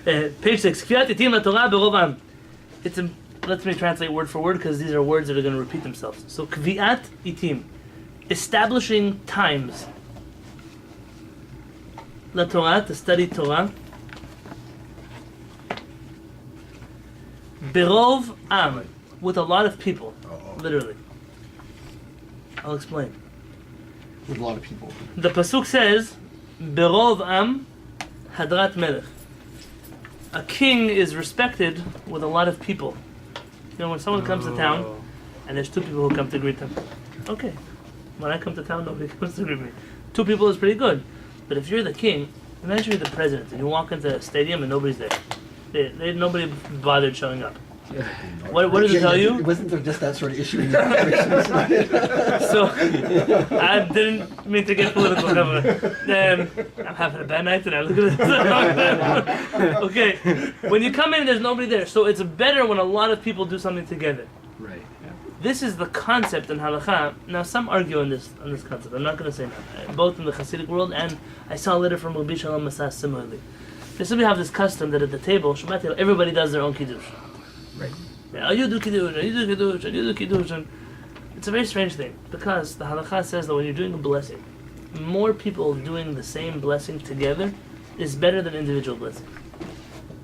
Page 6. Kviat itim laTorah berov am. Let me translate word for word because these are words that are going to repeat themselves. So kviat itim, establishing times. LaTorah, to study Torah. Berov am, with a lot of people. Literally. I'll explain. With a lot of people. The pasuk says, Berov am hadrat melech. A king is respected with a lot of people. You know, when someone comes to town, and there's 2 people who come to greet them. Okay. When I come to town, nobody comes to greet me. 2 people is pretty good. But if you're the king, imagine you're the president, and you walk into a stadium and nobody's there. Nobody bothered showing up. What does it tell you? Wasn't there just that sort of issue in So, I didn't mean to get political. I'm having a bad night tonight. Look at this. Okay, when you come in, there's nobody there. So it's better when a lot of people do something together. Right. Yeah. This is the concept in halakha. Now, some argue on this concept. I'm not going to say that. Both in the Hasidic world, and I saw a letter from Rabbi Shalom Masas similarly. They simply have this custom that at the table, everybody does their own kiddush. Right. Yeah, you do kiddush, you do kiddush, and you do kiddush. And it's a very strange thing because the halakha says that when you're doing a blessing, more people doing the same blessing together is better than individual blessing.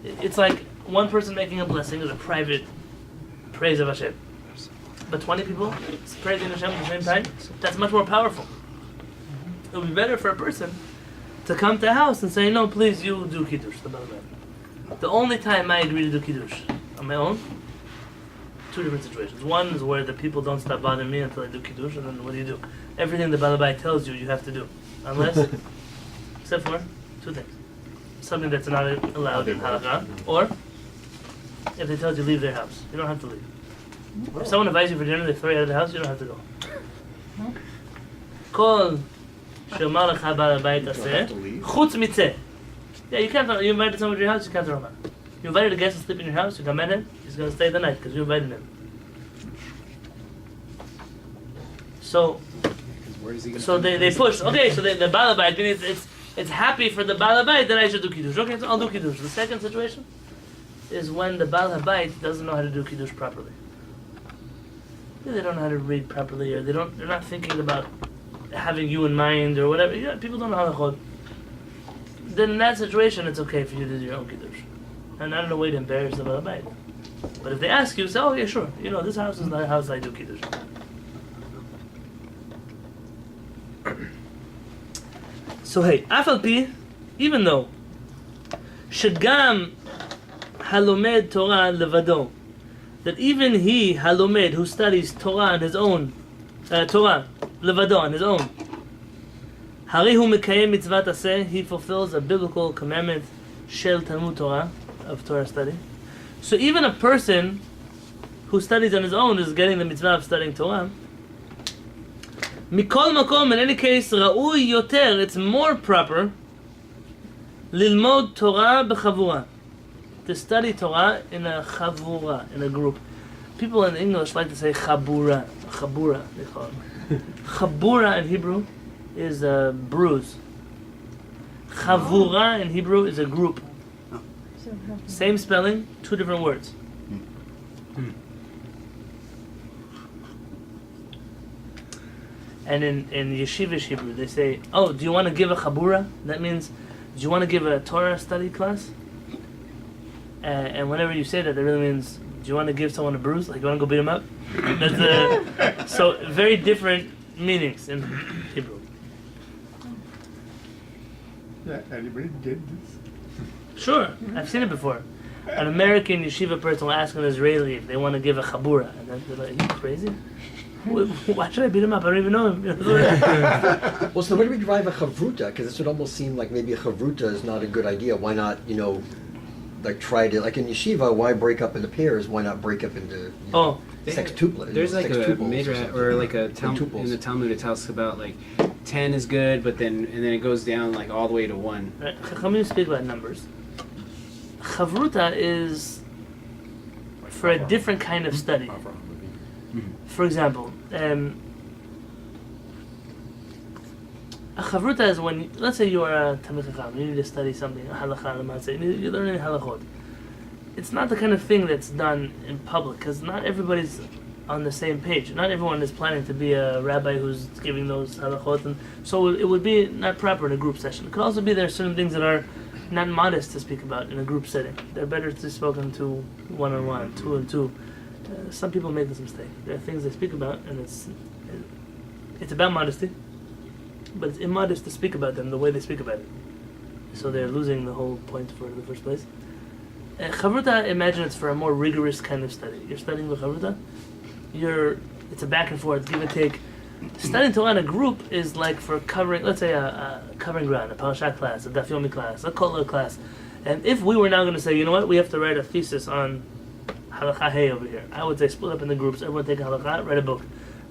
It's like one person making a blessing is a private praise of Hashem. But 20 people praising Hashem at the same time, that's much more powerful. It would be better for a person to come to a house and say, no, please, you do kiddush, the Balabay. The only time I agree to do kiddush on my own, 2 different situations. One is where the people don't stop bothering me until I do kiddush, and then what do? Everything the Balabay tells you, you have to do. Unless, except for 2 things. Something that's not allowed in halakha, or if they tell you to leave their house, you don't have to leave. If someone invites you for dinner, they throw you out of the house, you don't have to go. Kol she'omar lecha ba'al habayit aseh, chutz mitzeh. Yeah, you can't. You invited someone to your house, you can't throw him out. You invited a guest to sleep in your house, you come in him, he's going to stay the night because you invited him. So they push. Okay, so the Baal Habayit, it's happy for the Baal Habayit that I should do Kiddush. Okay, so I'll do Kiddush. The second situation is when the Baal Habayit doesn't know how to do Kiddush properly. They don't know how to read properly, or they're not thinking about having you in mind, or whatever. Yeah, people don't know how to hold. Then in that situation, it's okay for you to do your own Kiddush. And I don't know way to embarrass the Baal Habayit. But if they ask you, say, oh yeah, sure. You know, this house is not a house I do Kiddush. So hey, afal pi, even though shegam halomed Torah levado, that even he halomed who studies Torah on his own, Torah levado on his own, hari hu mekayem mitzvat aseh, he fulfills a biblical commandment shel Talmud Torah, of Torah study. So even a person who studies on his own is getting the mitzvah of studying Torah. Mikol makom, in any case, ra'ui yoter, it's more proper, lilmod Torah b'chavura, to study Torah in a chavura, in a group. People in English like to say chabura, they call it. Chabura in Hebrew is a bruise. Chavura in Hebrew is a group. Same spelling, 2 different words. And in yeshivish Hebrew, they say, oh, do you want to give a chabura? That means, do you want to give a Torah study class? And whenever you say that, it really means, do you want to give someone a bruise? Like, you want to go beat him up? That's so, very different meanings in Hebrew. Yeah, anybody did this? Sure, I've seen it before. An American yeshiva person will ask an Israeli if they want to give a chabura. And then they're like, are you crazy? Why should I beat him up? I don't even know him. Well, so where do we derive a chavruta? Because this would almost seem like maybe a chavruta is not a good idea. Why not, like try to, like in yeshiva, why break up into pairs? Why not break up into sextuplets? There's like a midrash or like a Talmud, in the Talmud it tells us about like 10 is good, but then it goes down like all the way to 1. Right. Chachamim speak about numbers. Chavruta is for a different kind of study. For example, a A chavruta is when, let's say you are a Talmid Chacham, you need to study something, a halakha, you're learning halachot. It's not the kind of thing that's done in public, because not everybody's on the same page. Not everyone is planning to be a rabbi who's giving those halachot, and so it would be not proper in a group session. It could also be there are certain things that are not modest to speak about in a group setting. They're better to be spoken to one-on-one, two and two. Some people make this mistake. There are things they speak about, and it's about modesty, but it's immodest to speak about them the way they speak about it. So they're losing the whole point for it in the first place. Chavruta, imagine it's for a more rigorous kind of study. You're studying with Chavruta, it's a back and forth, give and take. Studying Torah in a group is like for covering, let's say a covering ground, a parasha class, a daf yomi class, a kollel class. And if we were now going to say, you know what, we have to write a thesis on halakha hey over here, I would say split up in the groups, everyone take a halakha, write a book.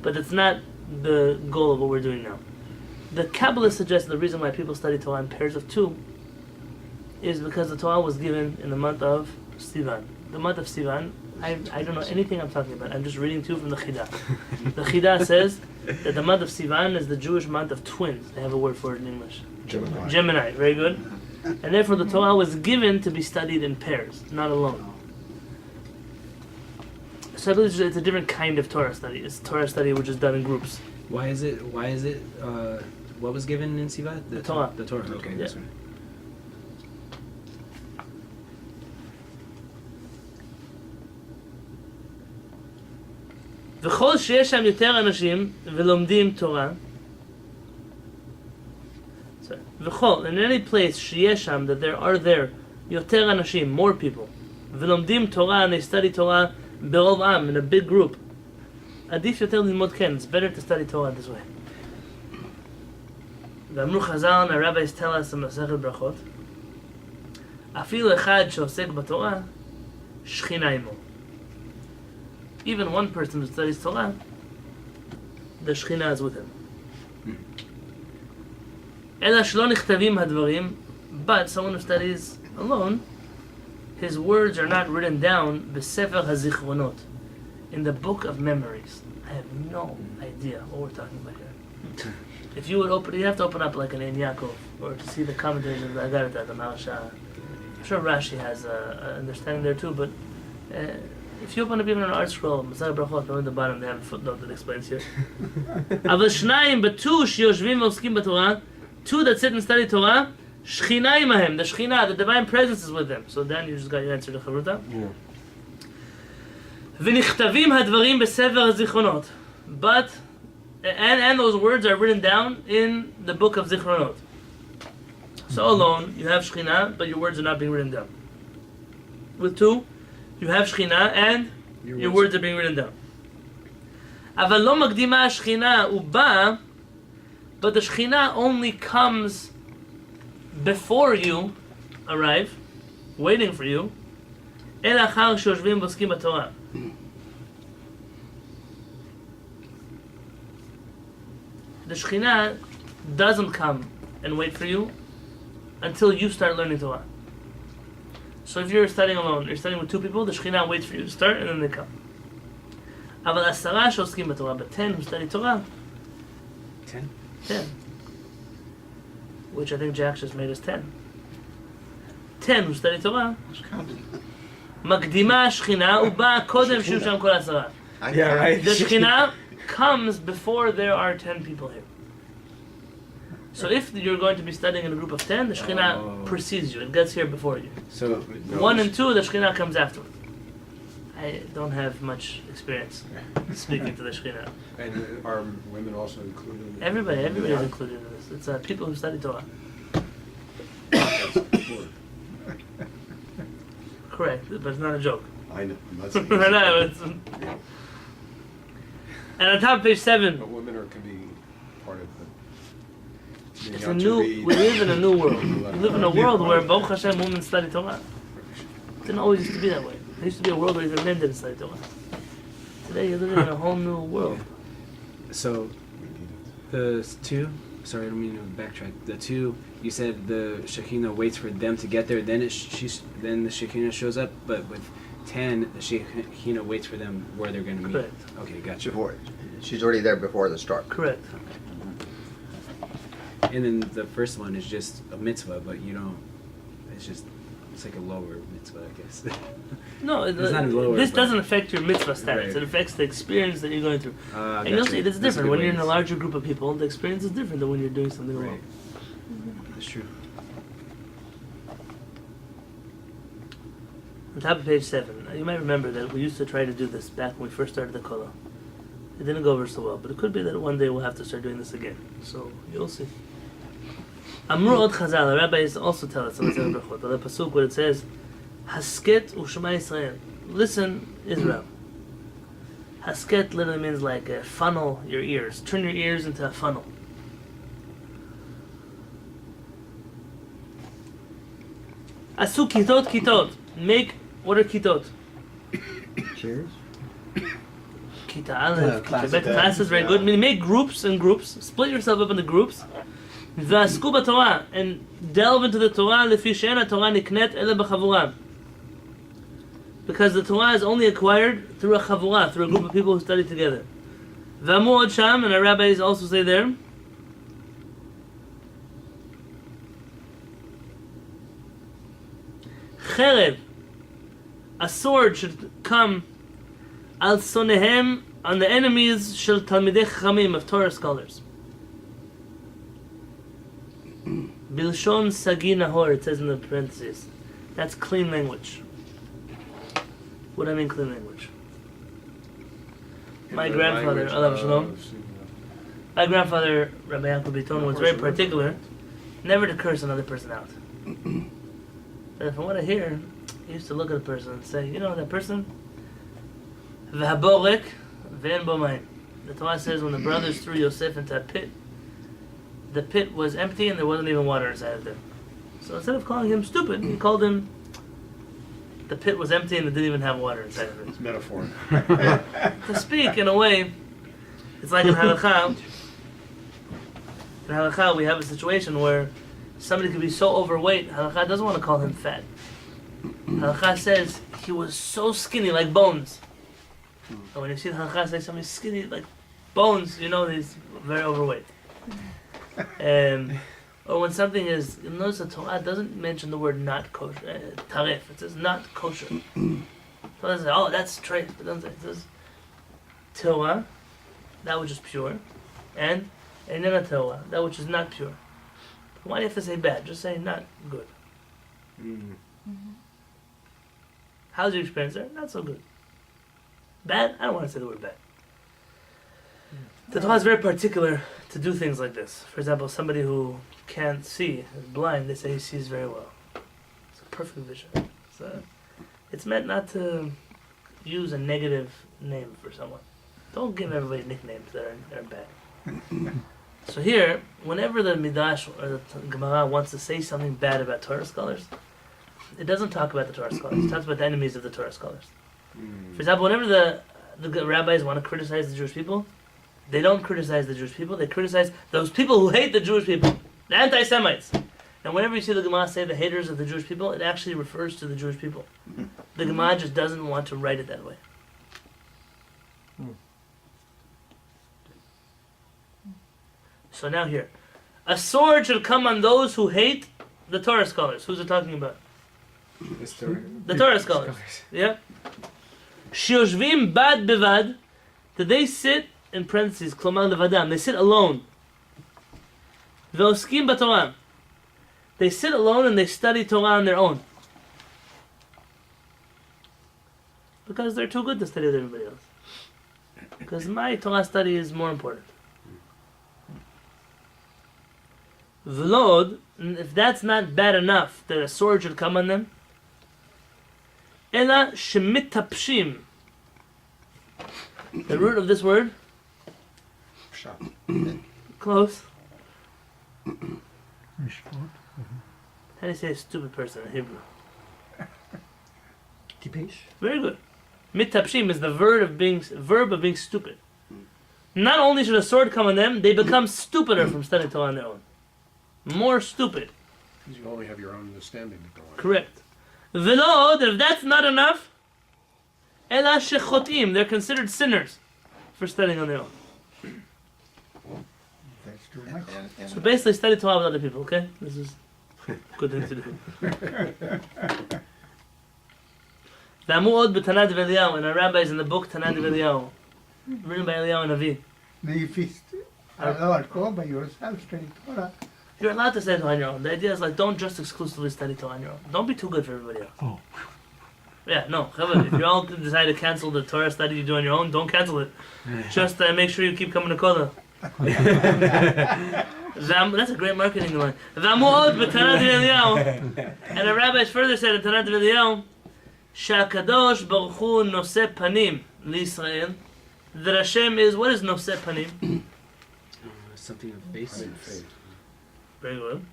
But it's not the goal of what we're doing now. The Kabbalah suggests the reason why people study Torah in pairs of two is because the Torah was given in the month of Sivan. The month of Sivan, I don't know anything I'm talking about. I'm just reading to you from the Kehillat. The Kehillat says that the month of Sivan is the Jewish month of twins. They have a word for it in English. Gemini, very good. And therefore the Torah was given to be studied in pairs, not alone. So I believe it's a different kind of Torah study. It's Torah study which is done in groups. Why is it, what was given in Sivan? The Torah. The Torah, okay, that's right. וכל שיש שם יותר אנשים ולומדים תורה, וכל, in any place שיש שם, that there are there יותר אנשים, more people, ולומדים תורה, and they study Torah ברוב עם, in a big group, עדיף יותר ללמוד כן, it's better to study Torah this way. ואמרו חז"ל, and the rabbis tell us in מסכת ברכות, אפילו אחד שעוסק בתורה, שכינה עמו. Even one person who studies Torah, the Shekhinah is with him. אלא שלא נכתבים הדברים, but someone who studies alone, his words are not written down בספר הזיכרונות, in the book of memories. I have no idea what we're talking about here. If you would open, you have to open up like an Ein Yaakov, or to see the commentaries of the Agarata, the Shaar. I'm sure Rashi has an understanding there too, but if you open up even an art scroll, Masar Brachot, on the bottom they have a footnote that explains here. אבל שניים, but two שיושבים ועוסקים בתורה, two that sit and study Torah, שכינה עמהם, the Shekhinah, the divine presence is with them. So then you just got your answer to Chavruta. ונכתבים הדברים בספר הזיכרונות. But, and those words are written down in the book of Zichronot. So alone, you have Shekhinah, but your words are not being written down. With two, you have Shekhinah and your words are being written down. אבל לא מקדימה השכינה, הוא בא, but the Shekhinah only comes before you arrive, waiting for you, אלא אחר שיושבים ועוסקים בתורה. The Shekhinah doesn't come and wait for you until you start learning Torah. So if you're studying alone, you're studying with two people, the Shekhinah waits for you to start and then they come. אבל 10 שעוסקים בתורה, but 10 who study Torah. 10? 10. Which I think Jack just made us 10. 10 who study Torah. מקדימה השכינה ובאה קודם שיהיו שם כל 10. Yeah, right. The Shekhinah comes before there are 10 people here. So if you're going to be studying in a group of 10, the Shekhinah precedes you. It gets here before you. So 1 and 2, the Shekhinah comes afterward. I don't have much experience speaking to the Shekhinah. And are women also included? Everybody is included in this. It's people who study Torah. Correct, but it's not a joke. I know. I'm not saying No, it's, and on top of page 7, but women can be part of the. it's a new. We live in a new world. We live in a world where Baruch Hashem women study Torah. It didn't always used to be that way. There used to be a world where even men didn't study Torah. Today you're living in a whole new world. So the two, sorry, I don't mean to backtrack. The two, you said the Shekhinah waits for them to get there, then then the Shekhinah shows up. But with 10, the Shekhinah waits for them where they're going to meet. Correct. Okay, gotcha. Before, she's already there before the start. Correct. And then the first one is just a mitzvah, but you don't. It's like a lower mitzvah, I guess. No, It's not lower, this but- doesn't affect your mitzvah status. Right. It affects the experience that you're going through. And you'll Gotcha. see it's That's a different. good When way you're in to a see larger group of people, the experience is different than when you're doing something it. alone. Right. That's true. On top of page 7, you might remember that we used to try to do this back when we first started the kollel. It didn't go over so well, but it could be that one day we'll have to start doing this again. So you'll see. Amru od Chazal, the rabbis also tell us in the Brachot, the pasuk where it says, Hasket u'shema Yisrael. Listen, Israel. Hasket literally means like a funnel your ears. Turn your ears into a funnel. Asu kitot kitot. Make, what are kitot? Cheers. Kita Aleph, class. Kita Bet, classes, very good. Meaning make groups and groups. Split yourself up into groups. V'asku b'Torah, and delve into the Torah. Lefi she'ena Torah niknet ele b'chavura. Because the Torah is only acquired through a chavura, through a group of people who study together. V'amu od sham, and our rabbis also say there. Cherev, a sword should come al sonehem, on the enemies shel talmidei chachamim, of Torah scholars. Bilshon sagi nahor, it says in the parentheses. That's clean language. What do I mean clean language? My grandfather, Alav Shalom, my grandfather, Rabbi Yaakov Biton, was very particular never to curse another person out. And from what I hear, he used to look at a person and say, you know that person? V'haborek v'en bo mayim. The Torah says when the brothers threw Yosef into a pit, the pit was empty and there wasn't even water inside of it. So instead of calling him stupid, he called him, the pit was empty and it didn't even have water inside of it. It's metaphor. To speak in a way, it's like in halakha. In halakha, we have a situation where somebody could be so overweight, halakha doesn't want to call him fat. Halakha says he was so skinny, like bones. And when you see halakha say somebody skinny, like bones, you know he's very overweight. Or when something is, you notice the Torah doesn't mention the word not kosher, tarif. It says not kosher. So it says, oh, that's treif. It doesn't say. It says Torah, that which is pure, and Einena Torah, that which is not pure. Why do you have to say bad? Just say not good. How's your experience there? Not so good. Bad? I don't want to say the word bad. The Torah is very particular to do things like this. For example, somebody who can't see, is blind, they say he sees very well. It's a perfect vision. It's meant not to use a negative name for someone. Don't give everybody nicknames that are bad. So here, whenever the Midrash or the Gemara wants to say something bad about Torah scholars, it doesn't talk about the Torah scholars. It talks about the enemies of the Torah scholars. For example, whenever the rabbis want to criticize the Jewish people, they don't criticize the Jewish people, they criticize those people who hate the Jewish people, the anti-Semites. And whenever you see the Gemara say the haters of the Jewish people, it actually refers to the Jewish people. The Gemara just doesn't want to write it that way. So now here, a sword should come on those who hate the Torah scholars. Who's it talking about? The Torah scholars. Yeah. Shioshvim bad bevad, that they sit, in parentheses, klomar levadam, they sit alone. Ve'oskim b'Torah, they sit alone and they study Torah on their own. Because they're too good to study with everybody else. Because my Torah study is more important. V'lod, if that's not bad enough that a sword should come on them, ela shemitapshim. The root of this word, close. How do you say a stupid person in Hebrew? Tipesh? Very good. Mitapshim is the verb of being stupid. Not only should a sword come on them, they become stupider from studying Torah on their own. More stupid. Because you only have your own understanding to go on. Correct. V'lod, if that's not enough, ela shechotim, they're considered sinners for studying on their own. That's too much. So basically, study Torah with other people. Okay, this is a good thing to do. ואמרו עוד בתנא דבליהו, and our rabbis in the book Tanad V'Eliyahu, written by Eliyahu Navi. If it's allowed, go by yourself, study Torah. You're allowed to study Torah on your own. The idea is like, don't just exclusively study Torah on your own. Don't be too good for everybody else. Oh. Yeah, no. If you all decide to cancel the Torah study you do on your own, don't cancel it. Just make sure you keep coming to Kollel. That's a great marketing line. ואמרו עוד בתנא דבליהו, and the rabbis further said in תנא דבליהו, שהקדוש ברוך הוא נושא פנים לישראל. That Hashem is, what is נושא פנים? Something of face. Very good.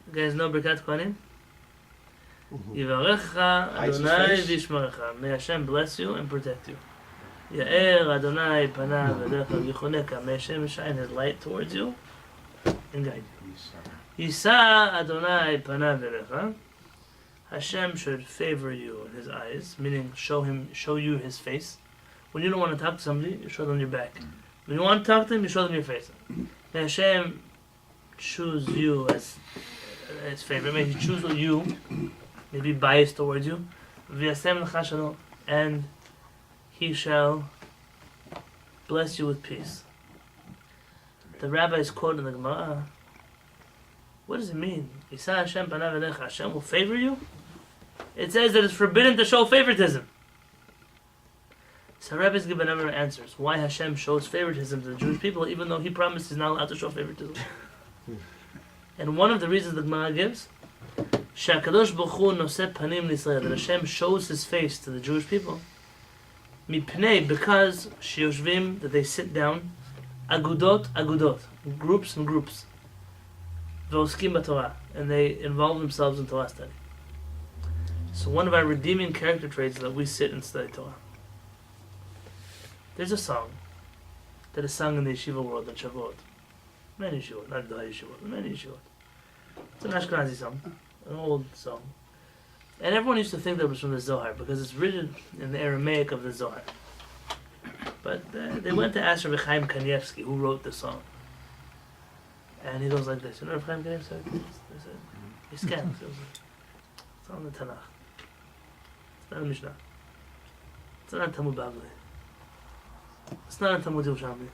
You guys know Birkat Kohanim? Yivarecha Adonai v'yishmerecha. May Hashem bless you and protect you. Ya'er Adonai panav v'lecha v'yichoneka. May Hashem shine His light towards you and guide you. Yisa Adonai panav v'lecha. Hashem should favor you in His eyes, meaning show you His face. When you don't want to talk to somebody, you show them your back. When you want to talk to them, you show them your face. May Hashem choose you as His favorite. May He choose you, may be biased towards you. V'yasem l'cha shalom, and He shall bless you with peace. The rabbis quote in the Gemara. What does it mean? Yisa Hashem panav elecha. Hashem will favor you. It says that it's forbidden to show favoritism. So rabbis give a number of answers why Hashem shows favoritism to the Jewish people, even though He promised He's not allowed to show favoritism. And one of the reasons the Gemara gives, שהקדוש ברוך הוא נושא פנים לישראל, that Hashem shows His face to the Jewish people, מפני, because שיושבים, that they sit down, אגודות, groups and groups, ועוסקים בתורה, and they involve themselves in Torah study. So one of our redeeming character traits is that we sit and study Torah. There's a song that is sung in the yeshiva world in Shavuot. Many yeshivot, not the yeshivot, many yeshivot. It's an Ashkenazi song, an old song. And everyone used to think that it was from the Zohar because it's written in the Aramaic of the Zohar. But they went to ask Rabbi Chaim Kanievsky, who wrote the song. And he goes like this. You know Rabbi Chaim Kanievsky? They said, he scans. It's not in the Tanakh. It's not in the Mishnah. It's not in Talmud Bavli. It's not in Talmud Yerushalmi.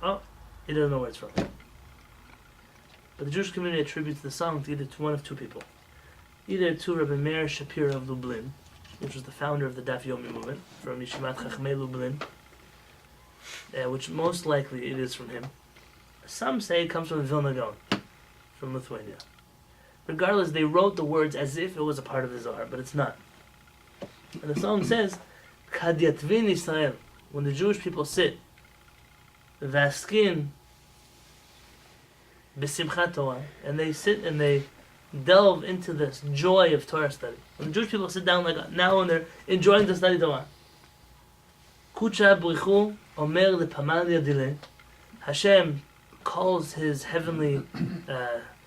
Oh, he doesn't know where it's from. But the Jewish community attributes the song to either to one of two people. Either to Rabbi Meir Shapira of Lublin, which was the founder of the Daf Yomi movement, from Yeshivat Chachmei Lublin, which most likely it is from him. Some say it comes from the Vilna Gaon, from Lithuania. Regardless, they wrote the words as if it was a part of the Zohar, but it's not. And the song says, Kad Yatvin Yisrael, when the Jewish people sit, Vaskin B'simchat Torah, and they sit and they delve into this joy of Torah study. When the Jewish people sit down like now and they're enjoying to study Torah. Kucha Brichu Omer Lepamal Yadile, Hashem calls His heavenly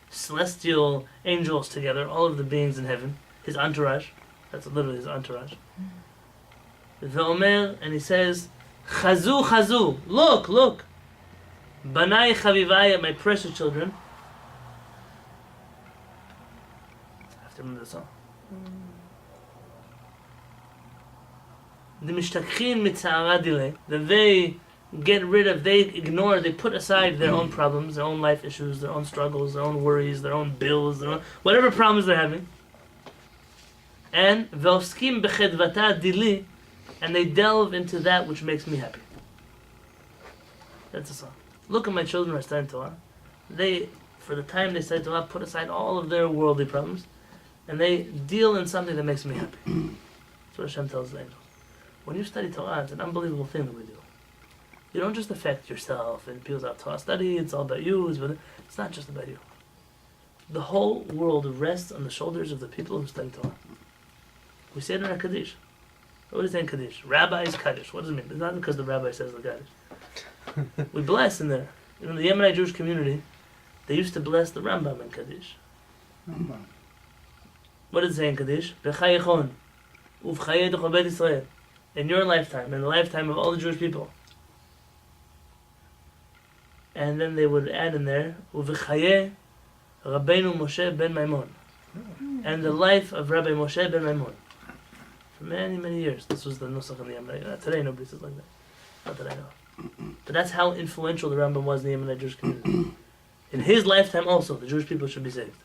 celestial angels together, all of the beings in heaven, His entourage. That's literally His entourage. Ve'omer, and He says, Chazu, Chazu, look, Banai Chavivaya, my precious children. I have to remember the song. The Mishtakhin Mitzara Dile, that they get rid of, they ignore, they put aside their own problems, their own life issues, their own struggles, their own worries, their own bills, their own, whatever problems they're having. And Ve'oskim Bechedvata Dili, and they delve into that which makes me happy. That's the song. Look at my children who are studying Torah. They, for the time they study Torah, put aside all of their worldly problems, and they deal in something that makes me happy. That's what Hashem tells the angels. When you study Torah, it's an unbelievable thing that we do. You don't just affect yourself and people's out Torah study, it's all about you, it's not just about you. The whole world rests on the shoulders of the people who study Torah. We say it in our Kaddish. What is it in Kaddish? Rabbi's Kaddish. What does it mean? It's not because the rabbi says the Kaddish. We bless in there. You know, the Yemenite Jewish community, they used to bless the Rambam in Kaddish. What does it say in Kaddish? B'chayechon, uv'chayeduch beit Yisrael. In your lifetime, in the lifetime of all the Jewish people. and then they would add in there Uvichaye Rabbeinu Moshe ben Maimon, and the life of Rabbi Moshe ben Maimon. For many, many years, this was the nusach in the Yemenite. Today, nobody says like that. Not that I know. But that's how influential the Rambam was in the Yemenite Jewish community. In his lifetime, also, the Jewish people should be saved.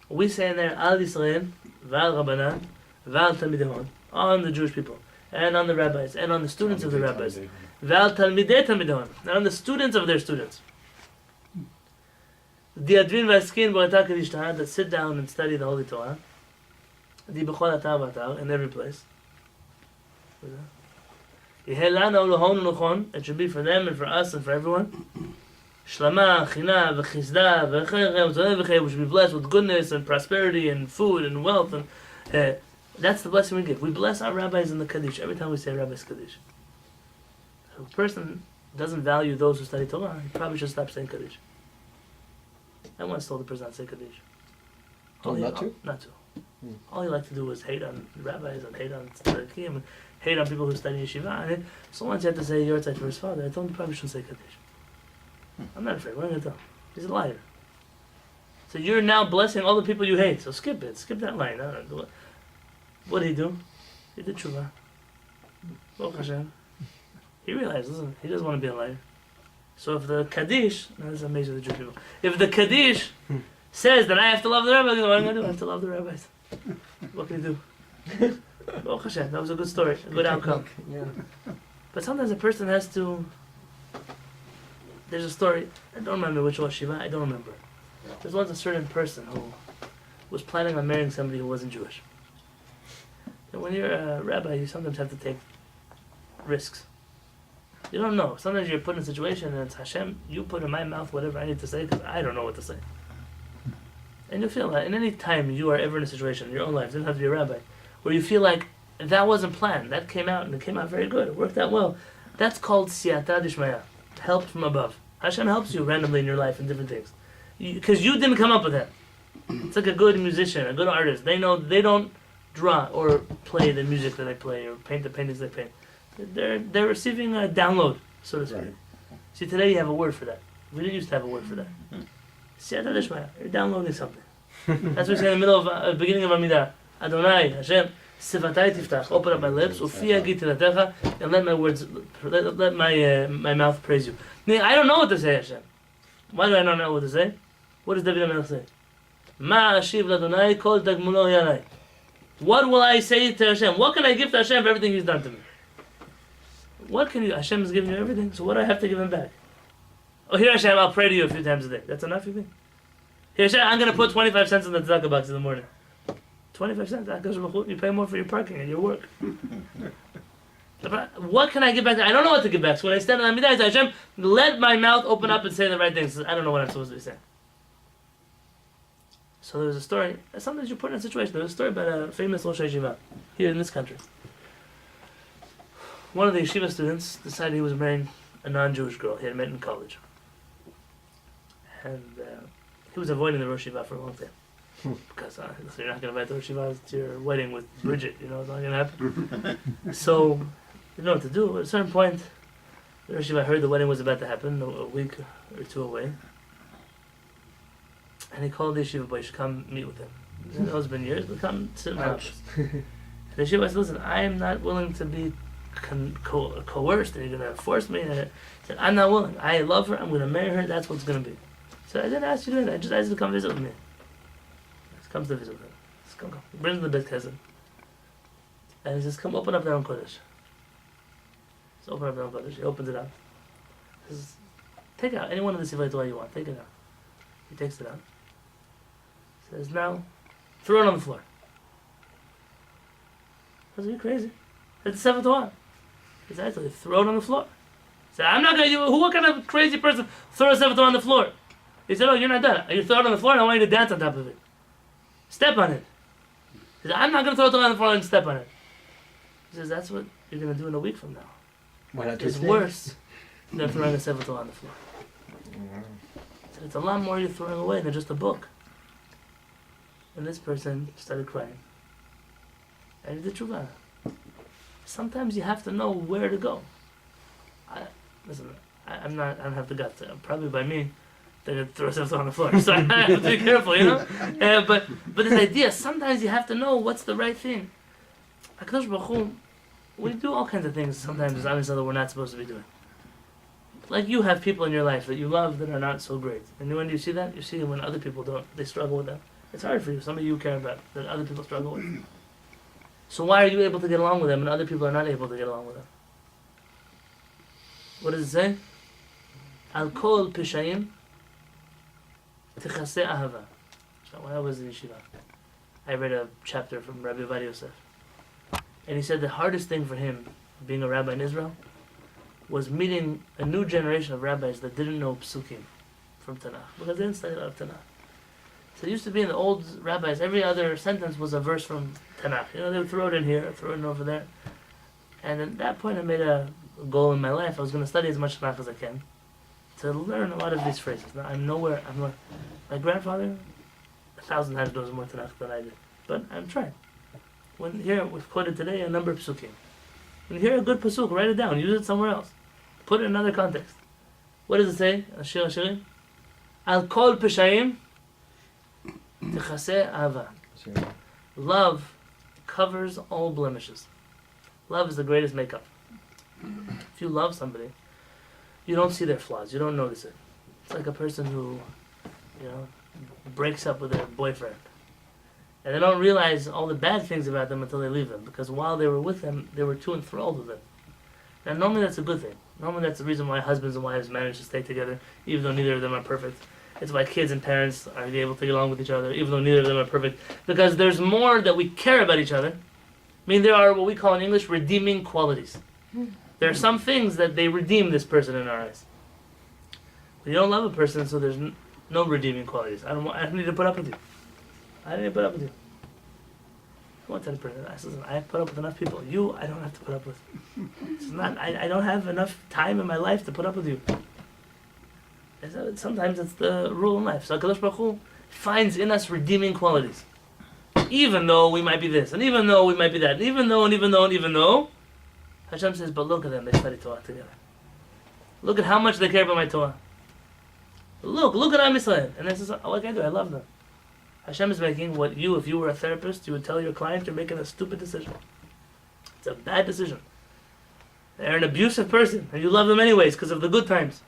We say in there, Al Yisrael, Val Rabbanan, Val Talmidei, on the Jewish people, and on the rabbis, and on the students of the rabbis, Val Talmidei Talmidei, and on the students of their students. The Advin Vaskin Bo'etah Kedishta, that sit down and study the Holy Torah, the B'chol Atar V'atar, in every place. It should be for them and for us and for everyone. Shlama, China, V'chizda, V'chayim, we should be blessed with goodness and prosperity and food and wealth. And that's the blessing we give. We bless our rabbis in the Kaddish every time we say Rabbi's Kaddish. If a person doesn't value those who study Torah, he probably should stop saying Kaddish. I once told the person not to say Kaddish. Not to? Not to. All he liked to do was hate on rabbis and hate on tzaddikim and hate on people who study yeshiva. And so once he had to say Yortzeit for his father, I told him he probably shouldn't say Kaddish. I'm not afraid. What am I going to tell him? He's a liar. So you're now blessing all the people you hate. So skip it. Skip that line. What did he do? He did tshuva. Baruch Hashem. He realized, listen, he doesn't want to be a liar. So if the Kaddish, now this is amazing the Jewish people. If the Kaddish says that I have to love the rabbis, what am I going to do? I have to love the rabbis. What can you do? Baruch Hashem, that was a good story, a good outcome. Yeah. But sometimes a person has to. There's a story, I don't remember which was Shiva, I don't remember. There's once a certain person who was planning on marrying somebody who wasn't Jewish. And when you're a rabbi, you sometimes have to take risks. You don't know. Sometimes you're put in a situation and it's Hashem, you put in my mouth whatever I need to say because I don't know what to say. And you feel that in any time you are ever in a situation in your own life, it doesn't have to be a rabbi, where you feel like that wasn't planned, that came out and it came out very good, it worked out well. That's called siyata dishmaya, help from above. Hashem helps you randomly in your life in different things. Because you didn't come up with that. It's like a good musician, a good artist. They know they don't draw or play the music that they play or paint the paintings they paint. They're receiving a download, so to speak. Right. See, today you have a word for that. We didn't used to have a word for that. Siyata dishmaya, you're downloading something. That's what we say in the middle of beginning of Amidah. Adonai, Hashem, sivatai tiftach, open up my lips, ufi yagid tilatecha, and let my words, let my mouth praise you. Meaning, I don't know what to say, Hashem. Why do I not know what to say? What does David HaMelech say? Ma ashiv l'Adonai kol tagmulo yanai. What will I say to Hashem? What can I give to Hashem for everything He's done to me? What can you? Hashem has given you everything, so what do I have to give Him back? Oh, here Hashem, I'll pray to you a few times a day. That's enough, you think? Here Hashem, I'm going to put 25 cents in the tzedakah box in the morning. 25 cents, you pay more for your parking and your work. What can I give back? I don't know what to give back. So when I stand on Amidah, I say, Hashem, let my mouth open up and say the right things. I don't know what I'm supposed to be saying. So there was a story. Sometimes you're put in a situation. There was a story about a famous Rosh Yeshiva here in this country. One of the yeshiva students decided he was marrying a non-Jewish girl he had met in college. And he was avoiding the Rosh Yeshiva for a long time. Because you're not going to invite the Rosh Yeshiva to your wedding with Bridget. You know, it's not going to happen. So, you didn't know what to do. At a certain point, the Rosh Yeshiva heard the wedding was about to happen, a week or two away. And he called the yeshiva boy, you should come meet with him. He said, it's been years, but come sit in my office. And the yeshiva said, listen, I am not willing to be coerced and you're going to force me. And he said, I'm not willing. I love her, I'm going to marry her, that's what it's going to be. So I didn't ask you to do that, I just asked you to come visit with me. He comes to visit with him. He says, come. He brings him the best cousin. And he says, come open up their own Kodesh. So open up their own Kodesh. He opens it up. He says, take out any one of the Sifrei Torah you want, take it out. He takes it out. He says, now, throw it on the floor. I said, are you crazy? It's a Sifrei Torah. He said, actually, throw it on the floor. He said, I'm not going to, what kind of crazy person throw a Sifrei Torah on the floor? He said, oh, you're not done. You throw it on the floor and I want you to dance on top of it. Step on it. He said, I'm not going to throw it on the floor and step on it. He says, that's what you're going to do in a week from now. Why not It's worse than throwing a Sifrei Torah on the floor. He said, it's a lot more you're throwing away than just a book. And this person started crying. And he did tshuva. Sometimes you have to know where to go. Listen, I don't have the guts. Probably by me, they're gonna throw themselves on the floor. So I have to be careful, you know. But this idea, sometimes you have to know what's the right thing. HaKadosh Baruch Hu, we do all kinds of things sometimes obviously that we're not supposed to be doing. Like you have people in your life that you love that are not so great. And when you see that, you see when other people don't, they struggle with that. It's hard for you, somebody you care about, that other people struggle with. So why are you able to get along with them and other people are not able to get along with them? What does it say? Al kol pishayim tichaseh ahava. So when I was in yeshiva, I read a chapter from Rabbi Yosef. And he said the hardest thing for him, being a rabbi in Israel, was meeting a new generation of rabbis that didn't know psukim from Tanakh, because they didn't study a lot of Tanakh. So it used to be in the old rabbis, every other sentence was a verse from Tanakh. You know, they would throw it in here, throw it in over there. And at that point I made a goal in my life. I was going to study as much Tanakh as I can to learn a lot of these phrases. Now I'm nowhere, my grandfather 1,000 times knows more Tanakh than I did. But I'm trying. When here, we've quoted today a number of psukim. When you hear a good pasuk, write it down, use it somewhere else. Put it in another context. What does it say? Shir Shirim? Al kol peshayim tichaseh ahava. Love covers all blemishes. Love is the greatest makeup. If you love somebody, you don't see their flaws. You don't notice it. It's like a person who, breaks up with their boyfriend. And they don't realize all the bad things about them until they leave them. Because while they were with them, they were too enthralled with them. Now normally that's a good thing. Normally that's the reason why husbands and wives manage to stay together, even though neither of them are perfect. It's why kids and parents are able to get along with each other, even though neither of them are perfect. Because there's more that we care about each other. I mean, there are what we call in English redeeming qualities. There are some things that they redeem this person in our eyes. But you don't love a person, so there's no redeeming qualities. I don't need to put up with you. I didn't put up with you. I want that person. I said, listen, I put up with enough people. You, I don't have to put up with. It's not. I don't have enough time in my life to put up with you. Sometimes it's the rule in life. So HaKadosh Baruch Hu finds in us redeeming qualities. Even though we might be this, and even though we might be that, and even though, Hashem says, but look at them, they study Torah together. Look at how much they care about my Torah. Look at Am Yisrael. And this is what I do, I love them. Hashem is making what you, if you were a therapist, you would tell your client you're making a stupid decision. It's a bad decision. They're an abusive person, and you love them anyways because of the good times.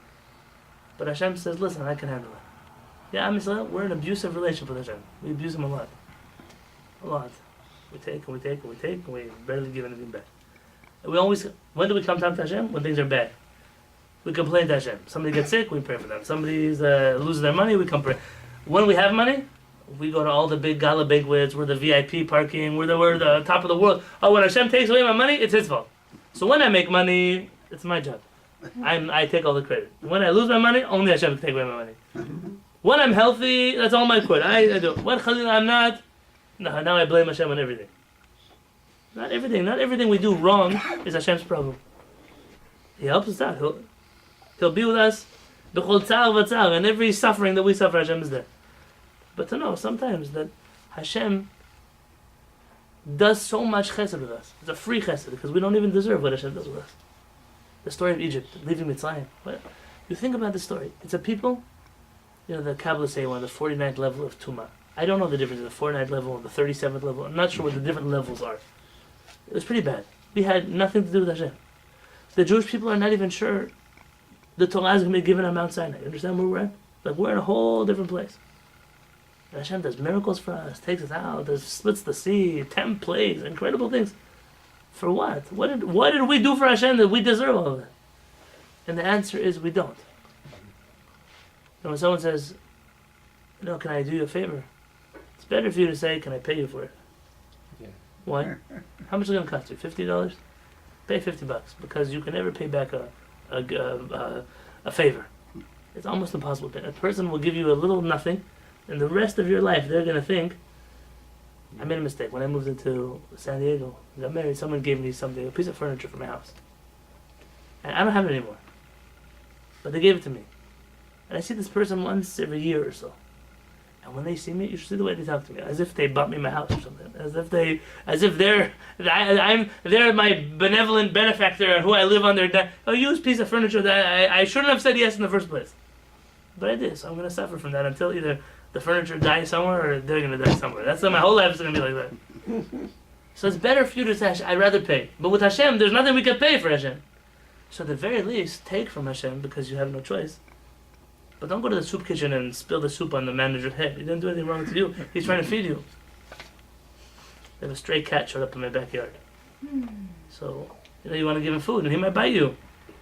But Hashem says, listen, I can handle it. Yeah, Am Yisrael, we're in an abusive relationship with Hashem. We abuse him a lot. A lot. We take and we take and we take, and we barely give anything back. And when do we come to Hashem? When things are bad. We complain to Hashem. Somebody gets sick, we pray for them. Somebody loses their money, we come pray. When we have money, we go to all the big gala banquets, we're the VIP parking, we're the top of the world. Oh, when Hashem takes away my money, it's his fault. So when I make money, it's my job. I take all the credit. When I lose my money, only Hashem can take away my money. When I'm healthy, that's all my credit. I do. When I'm not, no, now I blame Hashem on everything. Not everything we do wrong is Hashem's problem. He helps us out. He'll be with us. B'chol tzar v'tzar, and every suffering that we suffer, Hashem is there. But to know sometimes that Hashem does so much chesed with us. It's a free chesed because we don't even deserve what Hashem does with us. The story of Egypt, leaving Mitzrayim. You think about the story. It's a people, the Kabbalah say we're on the 49th level of Tumah. I don't know the difference in the 49th level and the 37th level. I'm not sure what the different levels are. It was pretty bad. We had nothing to do with Hashem. The Jewish people are not even sure the Torah is going to be given on Mount Sinai. You understand where we're at? Like we're in a whole different place. And Hashem does miracles for us, takes us out, splits the sea, 10 plagues, incredible things. For what? What did we do for Hashem that we deserve all of that? And the answer is we don't. And when someone says, can I do you a favor? It's better for you to say, can I pay you for it? Yeah. Why? How much is it going to cost you? $50? Pay $50 because you can never pay back a favor. It's almost impossible to pay. A person will give you a little nothing, and the rest of your life they're going to think, I made a mistake. When I moved into San Diego, I got married, someone gave me something, a piece of furniture for my house. And I don't have it anymore. But they gave it to me. And I see this person once every year or so. And when they see me, you should see the way they talk to me, as if they bought me my house or something, as if they're my benevolent benefactor and who I live under. Oh, you use piece of furniture that I shouldn't have said yes in the first place, but I did. So I'm gonna suffer from that until either the furniture dies somewhere or they're gonna die somewhere. That's my whole life is gonna be like that. So it's better for you to say, I'd rather pay. But with Hashem, there's nothing we can pay for Hashem. So at the very least, take from Hashem because you have no choice. But don't go to the soup kitchen and spill the soup on the manager's head. He didn't do anything wrong to you. He's trying to feed you. If a stray cat showed up in my backyard. So, you want to give him food and he might bite you.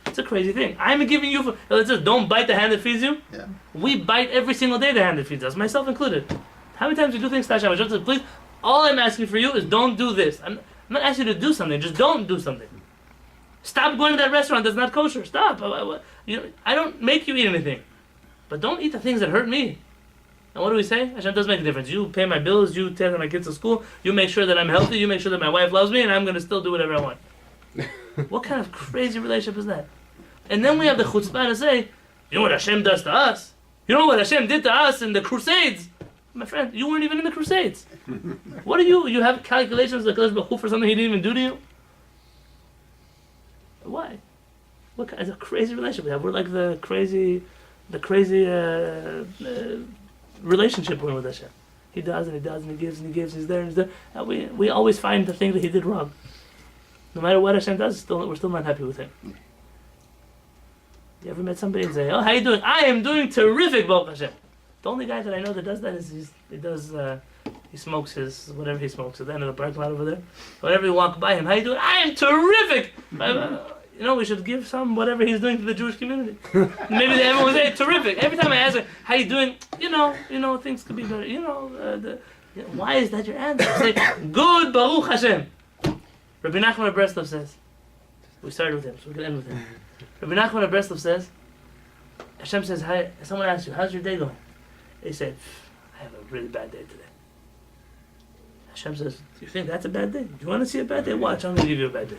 It's a crazy thing. I'm giving you food. It says, don't bite the hand that feeds you. Yeah. We bite every single day the hand that feeds us, myself included. How many times do you do things, Tasha? Just please, all I'm asking for you is don't do this. I'm not asking you to do something, just don't do something. Stop going to that restaurant that's not kosher. Stop. I don't make you eat anything. But don't eat the things that hurt me. And what do we say? Hashem does make a difference. You pay my bills, you take my kids to school, you make sure that I'm healthy, you make sure that my wife loves me, and I'm going to still do whatever I want. What kind of crazy relationship is that? And then we have the chutzpah to say, you know what Hashem does to us? You know what Hashem did to us in the Crusades? My friend, you weren't even in the Crusades. What are you? You have calculations like for something he didn't even do to you? Why? What kind of crazy relationship we have? We're like the crazy relationship we're in with Hashem. He does and he does and he gives and he gives. He's there and he's there. And we always find the thing that he did wrong. No matter what Hashem does, we're still not happy with him. You ever met somebody and say, "Oh, how you doing? I am doing terrific, Baruch Hashem." The only guy that I know that does that is he smokes his whatever he smokes at the end of the parking lot over there. Whenever you walk by him, how you doing? I am terrific. We should give some whatever he's doing to the Jewish community. Maybe everyone will say terrific. Every time I ask him, how you doing? Things could be better. Why is that your answer? Say, good, Baruch Hashem. Rabbi Nachman of Breslov says, we started with him, so we're going to end with him. Rabbi Nachman of Breslov says, Hashem says, hi, someone asks you, how's your day going? They say, I have a really bad day today. Hashem says, do you think that's a bad day? Do you want to see a bad day? Watch, I'm going to give you a bad day.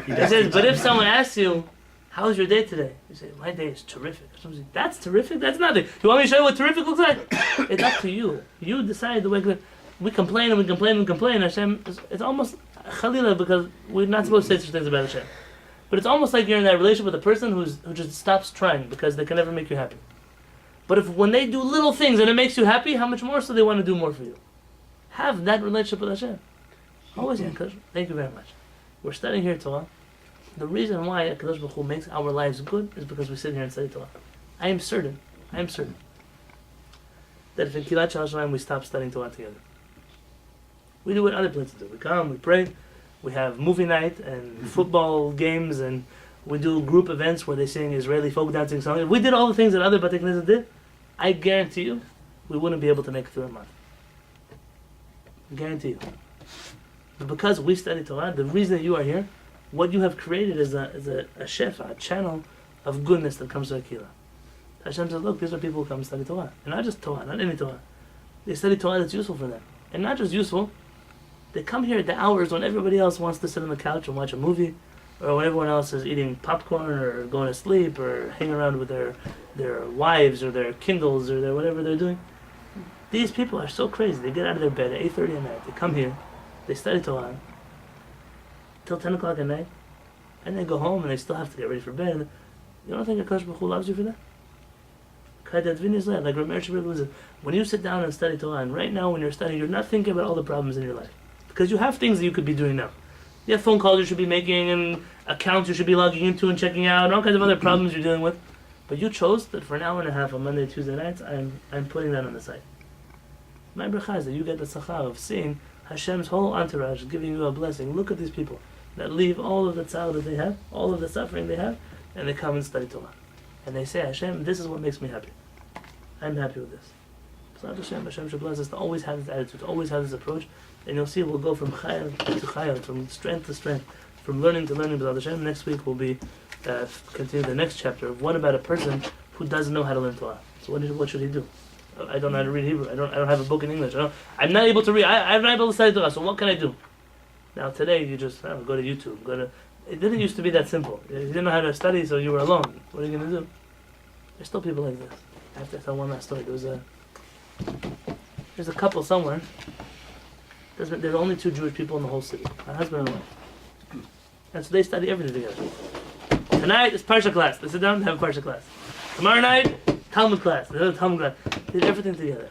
He says, but if someone asks you, how's your day today? You say, my day is terrific. Hashem says, that's terrific? That's nothing. You want me to show you what terrific looks like? It's up to you. You decide the way we complain and we complain and complain. Hashem, it's almost Chalila because we're not supposed to say such things about Hashem. But it's almost like you're in that relationship with a person who just stops trying because they can never make you happy. But when they do little things and it makes you happy, how much more so they want to do more for you? Have that relationship with Hashem. Always encourage. Thank you very much. We're studying here Torah. The reason why HaKadosh Baruch Hu makes our lives good is because we sit here and study Torah. I am certain that if in Kehillat HaShamayim we stop studying Torah together, we do what other places do. We come, we pray, we have movie night and football games, and we do group events where they sing Israeli folk dancing songs. If we did all the things that other Bate Knesset did, I guarantee you, we wouldn't be able to make it through a month. I guarantee you. But because we study Torah, the reason that you are here, what you have created is a shefa, a channel of goodness that comes to a Kehillat. Hashem says, look, these are people who come study Torah. And not just Torah, not any Torah. They study Torah that's useful for them. And not just useful, they come here at the hours when everybody else wants to sit on the couch and watch a movie, or when everyone else is eating popcorn or going to sleep or hanging around with their wives or their Kindles or their whatever they're doing. These people are so crazy. They get out of their bed at 8:30 at night. They come here, they study Torah till 10 o'clock at night, and they go home and they still have to get ready for bed. You don't think HaKadosh Baruch Hu loves you for that? Like Rabbi said, when you sit down and study Torah, and right now when you're studying, you're not thinking about all the problems in your life. Because you have things that you could be doing now. You have phone calls you should be making, and accounts you should be logging into and checking out, and all kinds of other problems you're dealing with. But you chose that for an hour and a half on Monday, Tuesday nights, I'm putting that on the side. My bracha is that you get the tzachar of seeing Hashem's whole entourage giving you a blessing. Look at these people that leave all of the tzar that they have, all of the suffering they have, and they come and study Torah. And they say, Hashem, this is what makes me happy. I'm happy with this. So Hashem should bless us to always have this attitude, to always have this approach, and you'll see we'll go from chayil to chayil, from strength to strength, from learning to learning. But Hashem, next week we'll be continue the next chapter of what about a person who doesn't know how to learn Torah. So what should he do? I don't know how to read Hebrew. I don't have a book in English. I'm not able to read. I'm not able to study Torah. So what can I do? Now today you just go to YouTube. It didn't used to be that simple. You didn't know how to study, so you were alone. What are you going to do? There's still people like this. I have to tell one last story. There was There's a couple somewhere. There are only 2 Jewish people in the whole city, a husband and a wife. And so they study everything together. Tonight is Parsha class. They sit down and have a Parsha class. Tomorrow night, Talmud class. They have a Talmud class. They do everything together.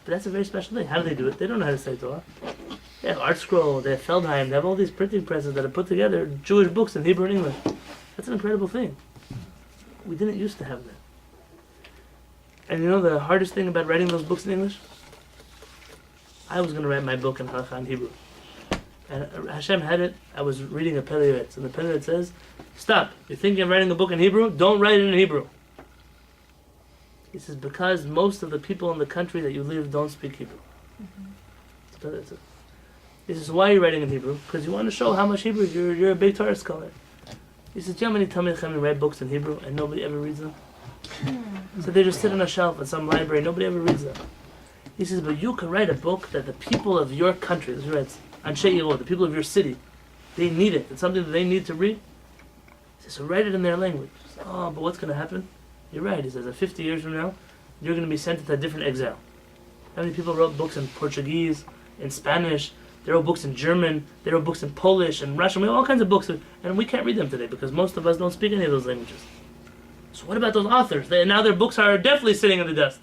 But that's a very special thing. How do they do it? They don't know how to study Torah. They have Art Scroll, they have Feldheim, they have all these printing presses that are put together, Jewish books in Hebrew and English. That's an incredible thing. We didn't used to have that. And you know the hardest thing about writing those books in English? I was going to write my book in Halakha in Hebrew. And Hashem had it, I was reading a Kehillat, and the Kehillat says, stop, you're thinking of writing a book in Hebrew? Don't write it in Hebrew. He says, because most of the people in the country that you live don't speak Hebrew. That's it. He says, why are you writing in Hebrew? Because you want to show how much Hebrew you're a big Torah scholar. He says, do you know how many Talmid Chachamim write books in Hebrew and nobody ever reads them? So they just sit on a shelf in some library, nobody ever reads them. He says, but you can write a book that the people of your country, this is right, Anshe Yirot, the people of your city, they need it. It's something that they need to read. He says, so write it in their language. Says, oh, but what's going to happen? You're right. He says, that 50 years from now, you're going to be sent into a different exile. How many people wrote books in Portuguese, in Spanish? They wrote books in German, they wrote books in Polish and Russian. We have all kinds of books, and we can't read them today because most of us don't speak any of those languages. So what about those authors? Now their books are definitely sitting in the dust.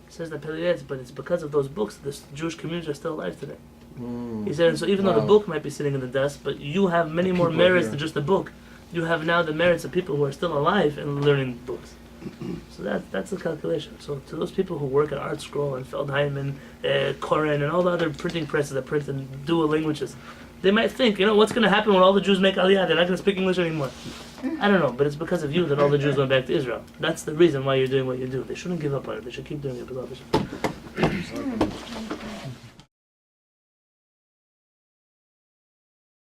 He says that Kehillat, but it's because of those books this Jewish community are still alive today. He said, and so even though the book might be sitting in the dust, but you have many more merits than just the book. You have now the merits of people who are still alive and learning books. So that's the calculation. So to those people who work at Art Scroll and Feldheim and Koren and all the other printing presses that print in dual languages, they might think, what's going to happen when all the Jews make Aliyah? They're not going to speak English anymore. I don't know, but it's because of you that all the Jews went back to Israel. That's the reason why you're doing what you do. They shouldn't give up on it. They should keep doing it.